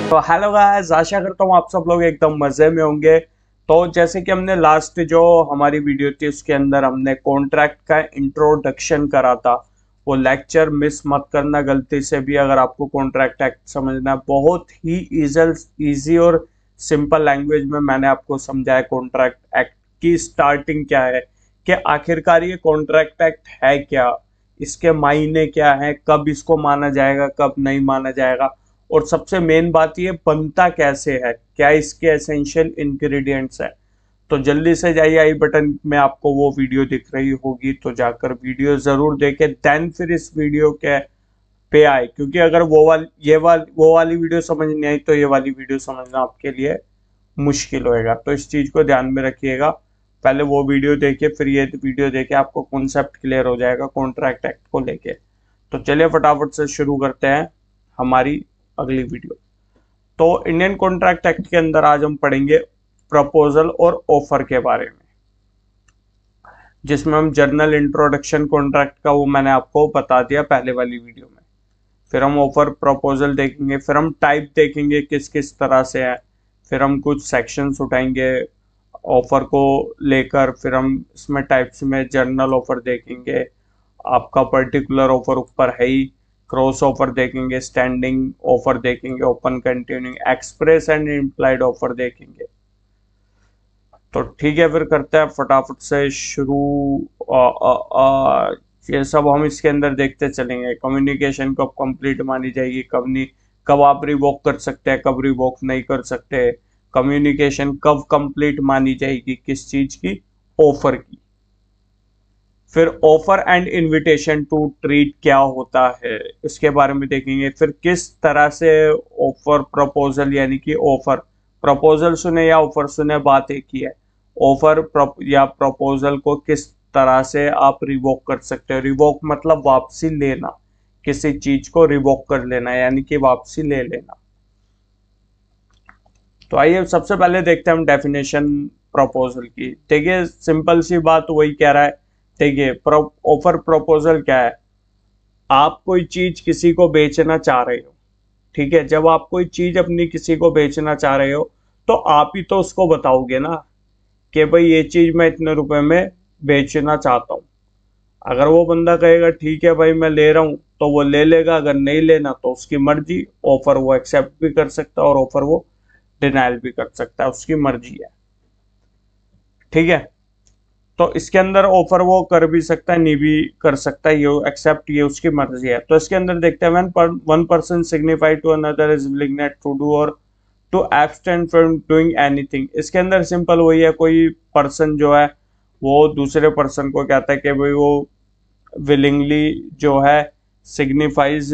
तो hello guys, आशा करता हूँ आप सब लोग एकदम मजे में होंगे। तो जैसे कि हमने लास्ट जो हमारी वीडियो थी उसके अंदर हमने कॉन्ट्रैक्ट का इंट्रोडक्शन करा था, वो लेक्चर मिस मत करना गलती से भी। अगर आपको कॉन्ट्रैक्ट एक्ट समझना है, बहुत ही इजी और सिंपल लैंग्वेज में मैंने आपको समझाया कॉन्ट्रैक्ट एक्ट की स्टार्टिंग क्या है, कि आखिरकार ये कॉन्ट्रैक्ट एक्ट है क्या, इसके मायने क्या है, कब इसको माना जाएगा कब नहीं माना जाएगा, और सबसे मेन बात ये बनता कैसे है, क्या इसके एसेंशियल इंग्रेडिएंट्स है। तो जल्दी से जाइए, आई बटन में आपको वो वीडियो दिख रही होगी, तो जाकर वीडियो जरूर देखें, देन फिर इस वीडियो के पे आए। क्योंकि अगर वो वाली वीडियो समझ नहीं आई तो ये वाली वीडियो समझना आपके लिए मुश्किल होएगा। तो इस चीज को ध्यान में रखिएगा, पहले वो वीडियो देखिए फिर ये वीडियो देखे, आपको कॉन्सेप्ट क्लियर हो जाएगा कॉन्ट्रैक्ट एक्ट को लेके। तो चलिए फटाफट से शुरू करते हैं हमारी अगली वीडियो। तो इंडियन कॉन्ट्रैक्ट एक्ट के अंदर आज हम पढ़ेंगे प्रपोजल और ऑफर के बारे में, जिसमें हम जर्नल इंट्रोडक्शन कॉन्ट्रैक्ट का वो मैंने आपको बता दिया पहले वाली वीडियो में। फिर हम ऑफर प्रपोजल देखेंगे, फिर हम टाइप देखेंगे किस किस तरह से है, फिर हम कुछ सेक्शंस उठाएंगे ऑफर को लेकर, फिर हम इसमें टाइप्स में जर्नल ऑफर देखेंगे, आपका पर्टिकुलर ऑफर ऊपर है ही, क्रॉस ऑफर देखेंगे, स्टैंडिंग ऑफर देखेंगे, open continuing, express and implied offer देखेंगे। तो ठीक है, फिर करते हैं फटाफट से शुरू। आ, आ, आ, ये सब हम इसके अंदर देखते चलेंगे। कम्युनिकेशन कब कंप्लीट मानी जाएगी, कब नहीं, कब आप रिवोक कर सकते हैं, कब रिवोक नहीं कर सकते, कम्युनिकेशन कब कंप्लीट मानी जाएगी, किस चीज की, ऑफर की। फिर offer and invitation to treat क्या होता है इसके बारे में देखेंगे। फिर किस तरह से ऑफर प्रपोजल यानी कि ऑफर, प्रपोजल सुने या ऑफर सुने बात एक ही है। ऑफर या प्रपोजल को किस तरह से आप रिवोक कर सकते हो। रिवोक मतलब वापसी लेना, किसी चीज को रिवोक कर लेना यानी कि वापसी ले लेना। तो आइए सबसे पहले देखते हैं हम डेफिनेशन प्रपोजल की। देखिए सिंपल सी बात वही कह रहा है। देखिए ऑफर प्रपोजल क्या है, आप कोई चीज किसी को बेचना चाह रहे हो, ठीक है। जब आप कोई चीज अपनी किसी को बेचना चाह रहे हो तो आप ही तो उसको बताओगे ना कि भाई ये चीज मैं इतने रुपए में बेचना चाहता हूँ। अगर वो बंदा कहेगा ठीक है भाई मैं ले रहा हूँ तो वो ले लेगा, अगर नहीं लेना तो उसकी मर्जी। ऑफर वो एक्सेप्ट भी कर सकता है और ऑफर वो डिनाइल भी कर सकता है, उसकी मर्जी है, ठीक है। तो इसके अंदर ऑफर वो कर भी सकता है, नहीं भी कर सकता है, ये एक्सेप्ट ये उसकी मर्जी है। तो इसके अंदर देखते हैं when one person signify to another is willingness to do और to abstain from doing anything. इसके अंदर सिंपल वही है, कोई पर्सन जो है वो दूसरे पर्सन को कहता है कि भाई वो विलिंगली जो है सिग्निफाइज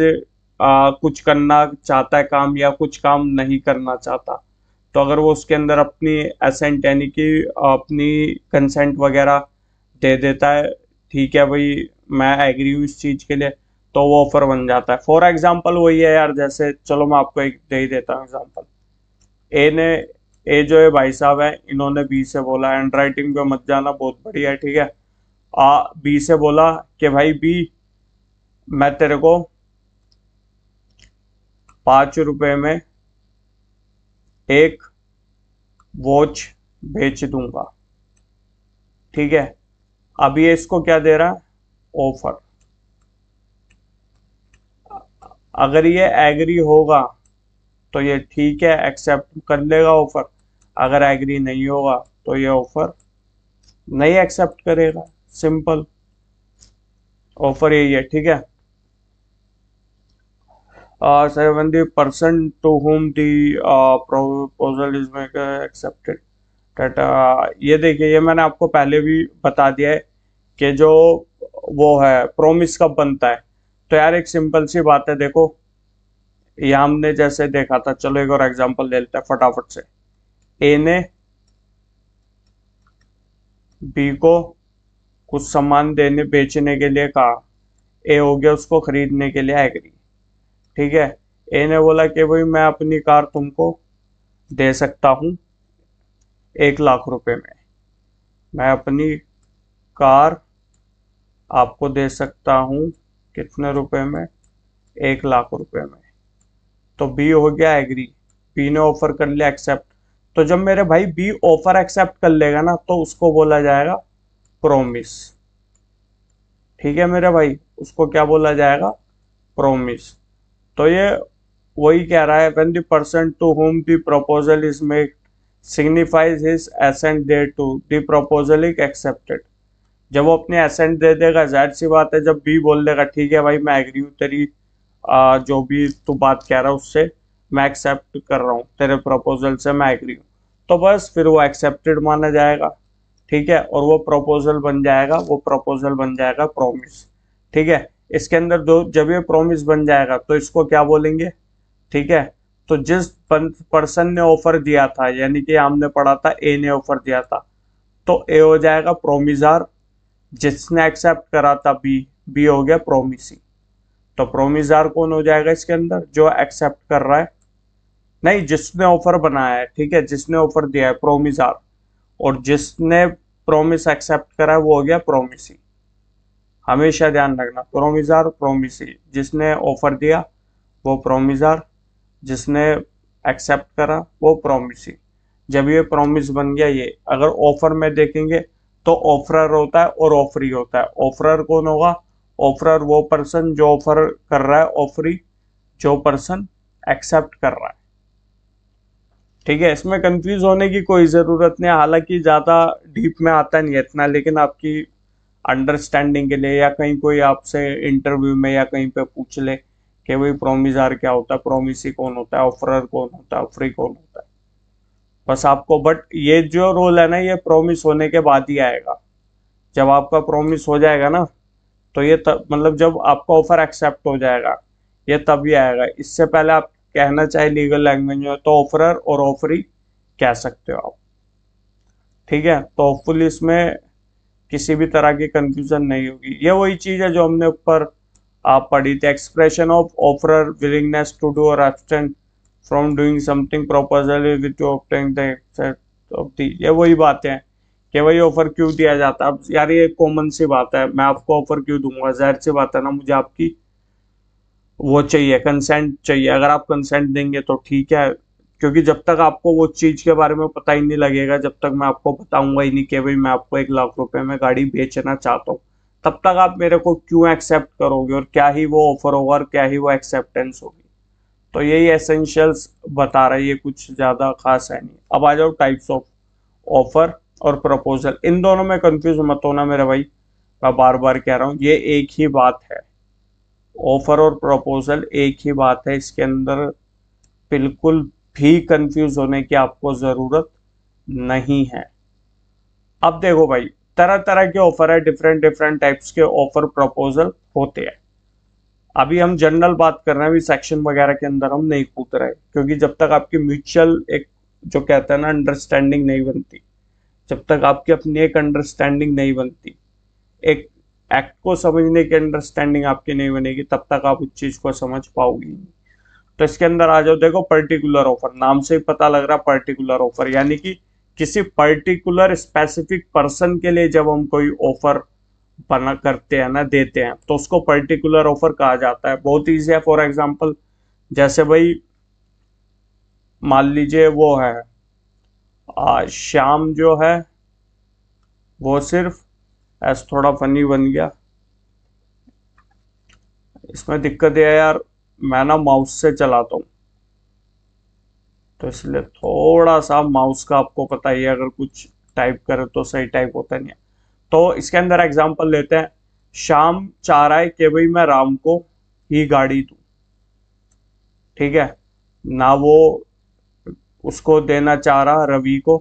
कुछ करना चाहता है काम, या कुछ काम नहीं करना चाहता। तो अगर वो उसके अंदर अपनी एसेंट यानी कि अपनी कंसेंट वगैरह दे देता है, ठीक है भाई मैं एग्री हूँ इस चीज के लिए, तो वो ऑफर बन जाता है। फॉर एग्जाम्पल वही है यार, जैसे चलो मैं आपको एक दे ही देता हूँ एग्जाम्पल। ए जो है भाई साहब है, इन्होंने बी से बोला हैंड राइटिंग पे मत जाना बहुत बढ़िया है, ठीक है। बी से बोला कि भाई बी मैं तेरे को 5 रुपए में एक वॉच बेच दूंगा, ठीक है। अब ये इसको क्या दे रहा है, ऑफर। अगर ये एग्री होगा तो ये ठीक है एक्सेप्ट कर लेगा ऑफर, अगर एग्री नहीं होगा तो ये ऑफर नहीं एक्सेप्ट करेगा। सिंपल, ऑफर यही है, ठीक है। Seven the person to whom the proposal is accepted that. ये देखिए, ये मैंने आपको पहले भी बता दिया है कि जो वो है प्रोमिस कब बनता है। तो यार एक सिंपल सी बात है, देखो ये हमने जैसे देखा था, चलो एक और एग्जांपल ले लेते हैं फटाफट से। ए ने बी को कुछ सामान देने बेचने के लिए कहा, ए हो गया उसको खरीदने के लिए एग्री, ठीक है। ए ने बोला कि भाई मैं अपनी कार तुमको दे सकता हूँ 1 लाख रुपए में, मैं अपनी कार आपको दे सकता हूँ कितने रुपए में, 1 लाख रुपए में। तो बी हो गया एग्री, बी ने ऑफर कर लिया एक्सेप्ट। तो जब मेरे भाई बी ऑफर एक्सेप्ट कर लेगा ना तो उसको बोला जाएगा प्रोमिस। ठीक है मेरे भाई, उसको क्या बोला जाएगा, प्रोमिस। तो ये वही कह रहा है, when the person to whom the proposal is made signifies his assent thereto the proposal is accepted. जब वो अपने एसेंट दे देगा, जाहिर सी बात है जब बी बोल देगा ठीक है भाई मैं एग्री हूँ तेरी जो भी तू बात कह रहा है उससे मैं एक्सेप्ट कर रहा हूँ, तेरे प्रपोजल से मैं एग्री हूँ, तो बस फिर वो एक्सेप्टेड माना जाएगा। ठीक है, और वो प्रपोजल बन जाएगा, वो प्रपोजल बन जाएगा प्रॉमिस। ठीक है, इसके अंदर दो, जब ये प्रॉमिस बन जाएगा तो इसको क्या बोलेंगे। ठीक है, तो जिस पर्सन ने ऑफर दिया था, यानी कि हमने पढ़ा था ए ने ऑफर दिया था, तो ए हो जाएगा प्रोमिजार। जिसने एक्सेप्ट करा था बी, बी हो गया प्रोमिसी। तो प्रोमिजार कौन हो जाएगा इसके अंदर, जो एक्सेप्ट कर रहा है, नहीं जिसने ऑफर बनाया है। ठीक है, जिसने ऑफर दिया है प्रोमिजार, और जिसने प्रोमिस एक्सेप्ट करा है वो हो गया प्रोमिसी। हमेशा ध्यान रखना, प्रोमिजार प्रोमिसी, जिसने ऑफर दिया वो प्रोमिजार, जिसने एक्सेप्ट करा वो प्रोमिसी। जब ये प्रोमिस बन गया, ये अगर ऑफर में देखेंगे तो ऑफरर होता है और ऑफरी होता है। ऑफरर कौन होगा, ऑफरर वो पर्सन जो ऑफर कर रहा है, ऑफरी जो पर्सन एक्सेप्ट कर रहा है। ठीक है, इसमें कंफ्यूज होने की कोई ज़रूरत नहीं, हालांकि ज़्यादा डीप में आता नहीं है इतना, लेकिन आपकी अंडरस्टैंडिंग के लिए, या कहीं कोई आपसे इंटरव्यू में या कहीं पे पूछ ले कि भाई प्रोमिजार क्या होता है, प्रोमिसी कौन होता है, ऑफरर कौन होता है, ऑफरी कौन होता है, बस आपको। बट ये जो रोल है ना, ये प्रोमिस होने के बाद ही आएगा। जब आपका प्रोमिस हो जाएगा ना, तो ये तब, मतलब जब आपका ऑफर एक्सेप्ट हो जाएगा, ये तभी आएगा। इससे पहले आप कहना चाहे लीगल लैंग्वेज में तो ऑफरर और ऑफरी कह सकते हो आप। ठीक है, तो होपफुली इसमें किसी भी तरह की कंफ्यूजन नहीं होगी। ये वही चीज है जो हमने ऊपर आप पढ़ी थी, expression of offerer willingness to do और abstain from doing something proposal with to obtain the accept of the. ये वही बातें हैं कि भाई ऑफर क्यों दिया जाता है। अब यार ये कॉमन सी बात है, मैं आपको ऑफर क्यों दूंगा, जाहिर सी बात है ना, मुझे आपकी वो चाहिए, कंसेंट चाहिए। अगर आप कंसेंट देंगे तो ठीक है, क्योंकि जब तक आपको वो चीज के बारे में पता ही नहीं लगेगा, जब तक मैं आपको बताऊंगा ही नहीं कि भाई मैं आपको 1 लाख रुपए में गाड़ी बेचना चाहता हूँ, तब तक आप मेरे को क्यों एक्सेप्ट करोगे, और क्या ही वो ऑफर होगा और क्या ही वो एक्सेप्टेंस होगी। तो यही एसेंशियल्स बता रहा है, ये कुछ ज्यादा खास है नहीं। अब आ जाओ टाइप्स ऑफ ऑफर और प्रपोजल। इन दोनों में कंफ्यूज मत होना मेरे भाई, मैं बार बार कह रहा हूँ ये एक ही बात है। ऑफर और प्रपोजल एक ही बात है, इसके अंदर बिल्कुल भी कंफ्यूज होने की आपको जरूरत नहीं है। अब देखो भाई, तरह तरह के ऑफर है, डिफरेंट डिफरेंट टाइप्स के ऑफर प्रपोजल होते हैं। अभी हम जनरल बात कर रहे हैं, अभी सेक्शन वगैरह के अंदर हम नहीं कूद रहे, क्योंकि जब तक आपकी म्यूचुअल एक जो कहते हैं ना अंडरस्टैंडिंग नहीं बनती, जब तक आपकी अपनी एक अंडरस्टैंडिंग नहीं बनती, एक एक्ट को समझने की अंडरस्टैंडिंग आपकी नहीं बनेगी, तब तक आप उस चीज को समझ पाओगी नहीं। तो इसके अंदर आ जाओ, देखो पर्टिकुलर ऑफर, नाम से ही पता लग रहा है पर्टिकुलर ऑफर, यानी कि किसी पर्टिकुलर स्पेसिफिक पर्सन के लिए जब हम कोई ऑफर बना करते हैं ना, देते हैं, तो उसको पर्टिकुलर ऑफर कहा जाता है। बहुत ईजी है। फॉर एग्जांपल, जैसे भाई मान लीजिए वो है श्याम जो है वो सिर्फ, ऐसा थोड़ा फनी बन गया, इसमें दिक्कत है यार मैं ना माउस से चलाता हूँ, तो इसलिए थोड़ा सा माउस का आपको पता ही है, अगर कुछ टाइप करे तो सही टाइप होता नहीं है। तो इसके अंदर एग्जांपल लेते हैं, श्याम चाह रहा है कि भाई मैं राम को ही गाड़ी दूं। ठीक है, ना वो उसको देना चाह रहा रवि को,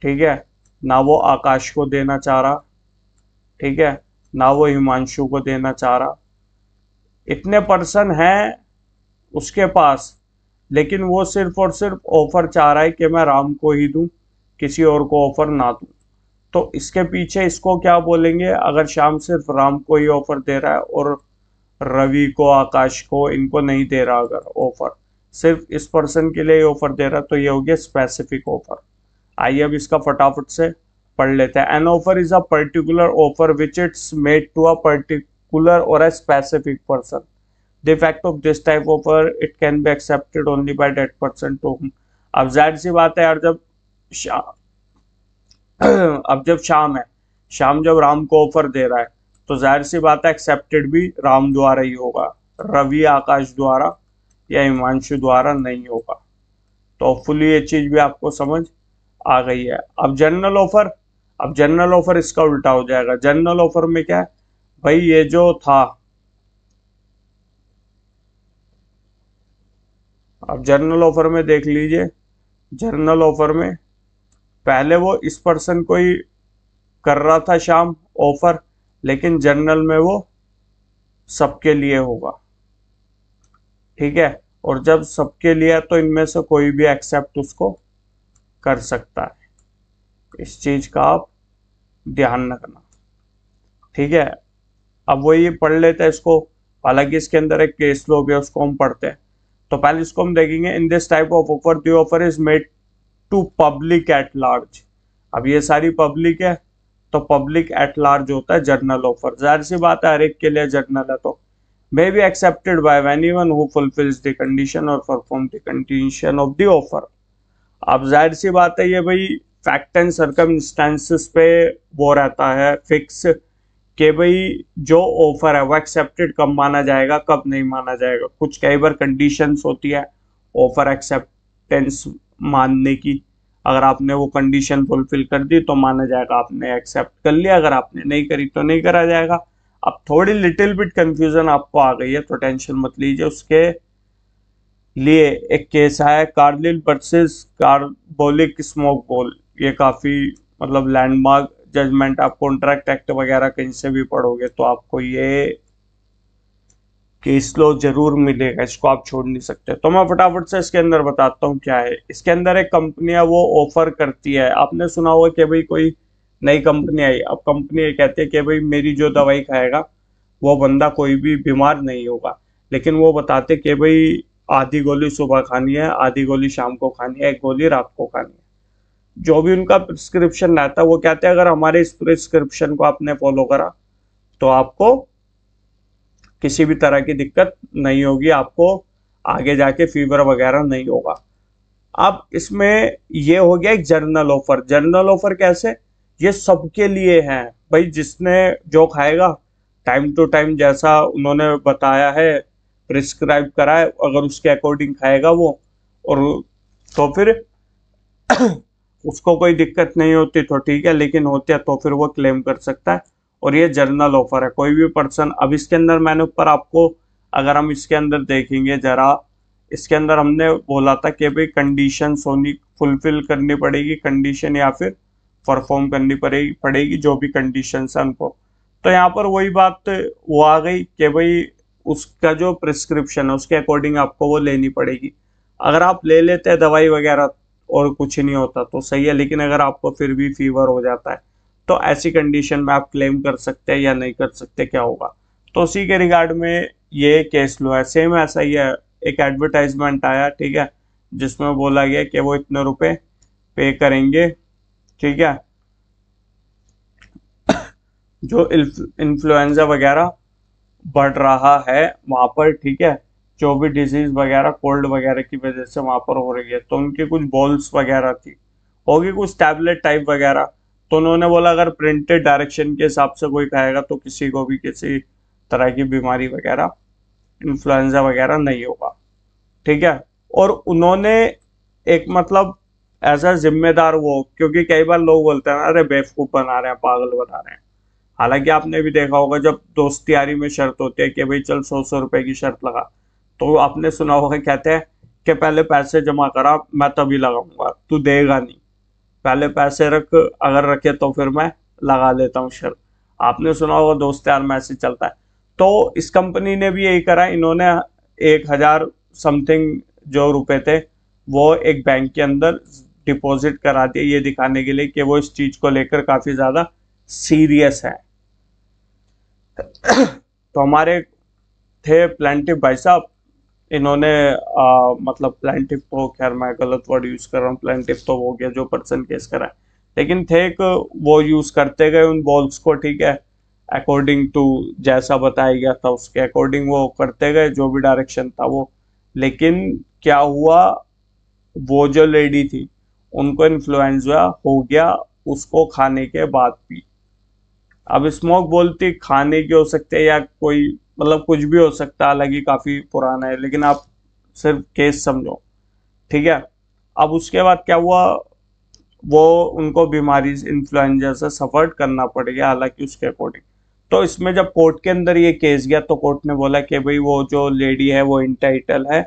ठीक है, ना वो आकाश को देना चाह रहा, ठीक है, ना वो हिमांशु को देना चाह रहा। इतने पर्सन हैं उसके पास, लेकिन वो सिर्फ और सिर्फ ऑफर चाह रहा है कि मैं राम को ही दूं, किसी और को ऑफर ना दूं। तो इसके पीछे इसको क्या बोलेंगे, अगर श्याम सिर्फ राम को ही ऑफर दे रहा है और रवि को, आकाश को, इनको नहीं दे रहा, अगर ऑफर सिर्फ इस पर्सन के लिए ऑफर दे रहा है, तो ये हो गया स्पेसिफिक ऑफर। आइए अब इसका फटाफट से पढ़ लेते हैं। An offer is a particular offer which it's made to a particular और a specific person. The effect of this type offer it can be accepted only by that person to whom. अब जाहिर सी बात है यार, अब जब शाम है, शाम जब राम को ऑफर दे रहा है, तो जाहिर सी बात है एक्सेप्टेड भी राम द्वारा ही होगा, रवि आकाश द्वारा या हिमांशु द्वारा नहीं होगा। तो होपफुली ये चीज भी आपको समझ आ गई है। अब जनरल ऑफर, अब जनरल ऑफर इसका उल्टा हो जाएगा। जनरल ऑफर में क्या है भाई, ये जो था, अब जनरल ऑफर में देख लीजिए, जनरल ऑफर में पहले वो इस पर्सन को ही कर रहा था शाम ऑफर, लेकिन जनरल में वो सबके लिए होगा, ठीक है। और जब सबके लिए तो इनमें से कोई भी एक्सेप्ट उसको कर सकता है। इस चीज का आप ध्यान रखना, ठीक है। अब वो ये पढ़ लेते हैं इसको, हालांकि इसके अंदर एक केस लॉ भी है, उसको हम पढ़ते हैं। तो पहले इसको हम देखेंगे। In this type of offer the offer is made to public at large. अब ये सारी पब्लिक है, तो पब्लिक एट लार्ज होता है जनरल ऑफर। जाहिर सी बात है हर एक के लिए जनरल है, तो may be accepted by anyone who fulfills the condition or perform the condition of the offer। अब जाहिर सी बात है ये भाई फैक्ट एंड सर्कमस्टेंसेस पे वो रहता है फिक्स, कि भाई जो ऑफर है वो एक्सेप्टेड कब माना जाएगा, कब नहीं माना जाएगा। कुछ कई बार कंडीशंस होती है ऑफर एक्सेप्टेंस मानने की, अगर आपने वो कंडीशन फुलफिल कर दी तो माना जाएगा, आपने एक्सेप्ट कर लिया, अगर आपने नहीं करी तो नहीं करा जाएगा। अब थोड़ी लिटिल बिट कंफ्यूजन आपको आ गई है तो टेंशन मत लीजिए, उसके लिए एक केस है Carlill versus carbolic smoke ball. ये काफी मतलब लैंडमार्क जजमेंट, आप कॉन्ट्रैक्ट एक्ट वगैरह कहीं से भी पढ़ोगे तो आपको ये केस लो जरूर मिलेगा, इसको आप छोड़ नहीं सकते। तो मैं फटाफट से इसके अंदर बताता हूँ क्या है। इसके अंदर एक कंपनी है वो ऑफर करती है, आपने सुना होगा कि भाई कोई नई कंपनी आई, अब कंपनी ये कहती है कि भाई मेरी जो दवाई खाएगा वो बंदा कोई भी बीमार नहीं होगा, लेकिन वो बताते कि भाई आधी गोली सुबह खानी है, आधी गोली शाम को खानी है, एक गोली रात को खानी है। जो भी उनका प्रिस्क्रिप्शन रहता है वो कहते हैं अगर हमारे इस प्रिस्क्रिप्शन को आपने फॉलो करा तो आपको किसी भी तरह की दिक्कत नहीं होगी, आपको आगे जाके फीवर वगैरह नहीं होगा। अब इसमें ये हो गया एक जर्नल ऑफर। जर्नल ऑफर कैसे, ये सबके लिए है भाई, जिसने जो खाएगा टाइम टू टाइम जैसा उन्होंने बताया है प्रिस्क्राइब करा है, अगर उसके अकॉर्डिंग खाएगा वो, और तो फिर उसको कोई दिक्कत नहीं होती तो ठीक है, लेकिन होती है तो फिर वो क्लेम कर सकता है। और ये जर्नल ऑफर है, कोई भी पर्सन। अब इसके अंदर मैंने ऊपर आपको, अगर हम इसके अंदर देखेंगे जरा, इसके अंदर हमने बोला था कि भाई कंडीशन होनी, फुलफिल करनी पड़ेगी कंडीशन, या फिर परफॉर्म करनी पड़ेगी जो भी कंडीशन है उनको। तो यहाँ पर वही बात वो आ गई कि भाई उसका जो प्रिस्क्रिप्शन है उसके अकॉर्डिंग आपको वो लेनी पड़ेगी। अगर आप ले लेते हैं दवाई वगैरह और कुछ नहीं होता तो सही है, लेकिन अगर आपको फिर भी फीवर हो जाता है तो ऐसी कंडीशन में आप क्लेम कर सकते हैं या नहीं कर सकते, क्या होगा। तो उसी के रिगार्ड में ये केस लो है। सेम ऐसा ही है, एक एडवर्टाइजमेंट आया, ठीक है, जिसमें बोला गया कि वो इतने रुपए पे करेंगे, ठीक है, जो इन्फ्लुएंजा वगैरह बढ़ रहा है वहां पर, ठीक है, जो भी डिजीज वगैरह कोल्ड वगैरह की वजह से वहां पर हो रही है, तो उनकी कुछ बॉल्स वगैरह थी, होगी कुछ टैबलेट टाइप वगैरह। तो उन्होंने बोला अगर प्रिंटेड डायरेक्शन के हिसाब से कोई खाएगा तो किसी को भी किसी तरह की बीमारी वगैरह, इन्फ्लुएंजा वगैरह नहीं होगा, ठीक है। और उन्होंने एक मतलब ऐसा जिम्मेदार वो, क्योंकि कई बार लोग बोलते हैं अरे बेवकूफ बना रहे हैं, पागल बना रहे हैं। हालांकि आपने भी देखा होगा जब दोस्ती यारी में शर्त होती है कि भाई चल 100 रुपए की शर्त लगा, तो आपने सुना होगा कहते हैं कि पहले पैसे जमा करा मैं तभी लगाऊंगा, तू देगा नहीं, पहले पैसे रख, अगर रखे तो फिर मैं लगा लेता हूँ शर्त। आपने सुना होगा दोस्त यार में ऐसे चलता है। तो इस कंपनी ने भी यही करा, इन्होंने 1000 समथिंग जो रुपए थे वो एक बैंक के अंदर डिपॉजिट करा दिए, ये दिखाने के लिए कि वो इस चीज को लेकर काफी ज्यादा सीरियस है। तो हमारे थे प्लेंटिफ भाई साहब, इन्होंने मतलब प्लेंटिफ तो खैर मैं गलत वर्ड यूज कर रहा हूँ, प्लेंटिफ तो हो गया जो पर्सन केस करा है, लेकिन थे एक वो यूज करते गए उन बॉल्स को, ठीक है, अकॉर्डिंग टू जैसा बताया गया था उसके अकॉर्डिंग वो करते गए, जो भी डायरेक्शन था वो। लेकिन क्या हुआ, वो जो लेडी थी उनको इन्फ्लुएंजा हो गया उसको खाने के बाद भी। अब स्मोक बोलती खाने की हो सकते हैं या कोई मतलब कुछ भी हो सकता है, हालांकि काफी पुराना है, लेकिन आप सिर्फ केस समझो, ठीक है। अब उसके बाद क्या हुआ, वो उनको बीमारी इन्फ्लुएंजा से सफर करना पड़ गया, हालांकि उसके अकॉर्डिंग। तो इसमें जब कोर्ट के अंदर ये केस गया तो कोर्ट ने बोला कि भाई वो जो लेडी है वो इंटाइटल है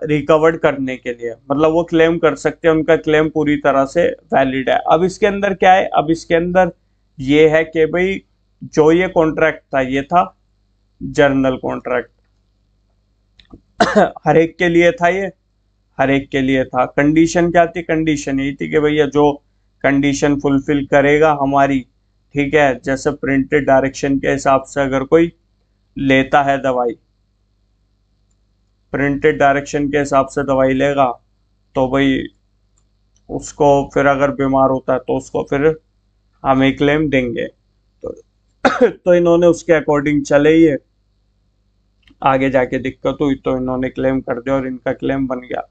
रिकवर्ड करने के लिए, मतलब वो क्लेम कर सकते हैं, उनका क्लेम पूरी तरह से वैलिड है। अब इसके अंदर क्या है, अब इसके अंदर ये है कि भाई जो ये कॉन्ट्रैक्ट था ये था जर्नल कॉन्ट्रैक्ट। हर एक के लिए था ये, हर एक के लिए था। कंडीशन क्या थी, कंडीशन यही थी कि भैया जो कंडीशन फुलफिल करेगा हमारी, ठीक है, जैसे प्रिंटेड डायरेक्शन के हिसाब से अगर कोई लेता है दवाई, प्रिंटेड डायरेक्शन के हिसाब से दवाई लेगा तो भाई उसको फिर अगर बीमार होता है तो उसको फिर हम एक क्लेम देंगे। तो तो इन्होंने उसके अकॉर्डिंग चले, ये आगे जाके दिक्कत हुई तो इन्होंने क्लेम कर दिया और इनका क्लेम बन गया।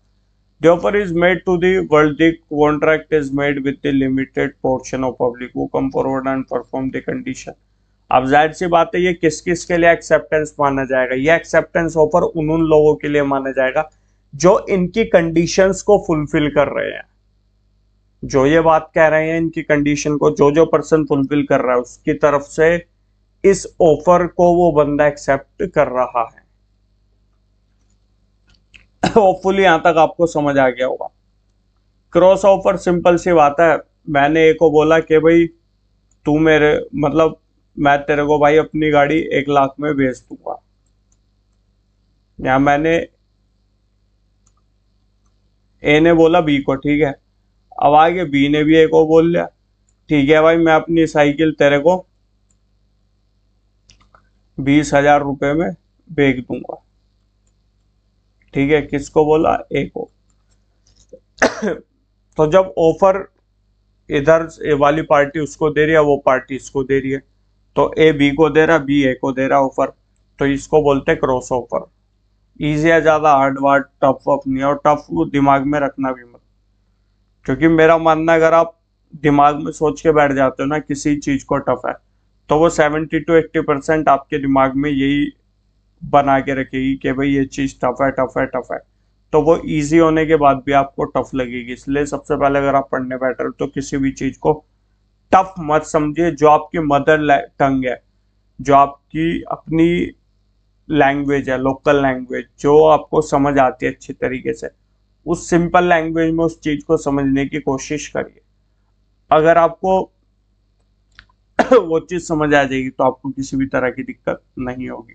The offer is made to the world. The contract is made with the limited portion of public who come forward and perform the condition. अब जाहिर सी बात है ये किस किस के लिए एक्सेप्टेंस माना जाएगा, ये एक्सेप्टेंस ऑफर उन लोगों के लिए माना जाएगा जो इनकी कंडीशंस को फुलफिल कर रहे हैं, जो ये बात कह रहे हैं इनकी कंडीशन को जो जो पर्सन फुलफिल कर रहा है उसकी तरफ से इस ऑफर को वो बंदा एक्सेप्ट कर रहा है। होपफुली यहां तक आपको समझ आ गया होगा। क्रॉस ऑफर सिंपल सी बात है, मैंने एक को बोला कि भाई तू मेरे मतलब मैं तेरे को भाई अपनी गाड़ी 1 लाख में बेच दूंगा, या मैंने ए ने बोला बी को, ठीक है। अब आगे बी ने भी ए को बोल लिया, ठीक है भाई मैं अपनी साइकिल तेरे को 20,000 रुपए में बेच दूंगा, ठीक है। किसको बोला, ए को। तो जब ऑफर इधर ए वाली पार्टी उसको दे रही है, वो पार्टी इसको दे रही है, तो ए बी को दे रहा, बी ए को दे रहा ऑफर, तो इसको बोलते हैं क्रॉस ऑफर। इजी है, ज्यादा हार्ड वार्ड टफ वफ नहीं है, और टफ दिमाग में रखना भी मत, क्योंकि मेरा मानना है अगर आप दिमाग में सोच के बैठ जाते हो ना किसी चीज को टफ है, तो वो 70 to 80% आपके दिमाग में यही बना के रखेगी कि भाई ये चीज टफ है टफ है टफ है, तो वो इजी होने के बाद भी आपको टफ लगेगी। इसलिए सबसे पहले अगर आप पढ़ने बैठ रहे हो तो किसी भी चीज को टफ मत समझिए। जो आपकी मदर टंग है, जो आपकी अपनी लैंग्वेज है, लोकल लैंग्वेज जो आपको समझ आती है अच्छी तरीके से, उस सिंपल लैंग्वेज में उस चीज को समझने की कोशिश करिए। अगर आपको वो चीज समझ आ जाएगी तो आपको किसी भी तरह की दिक्कत नहीं होगी।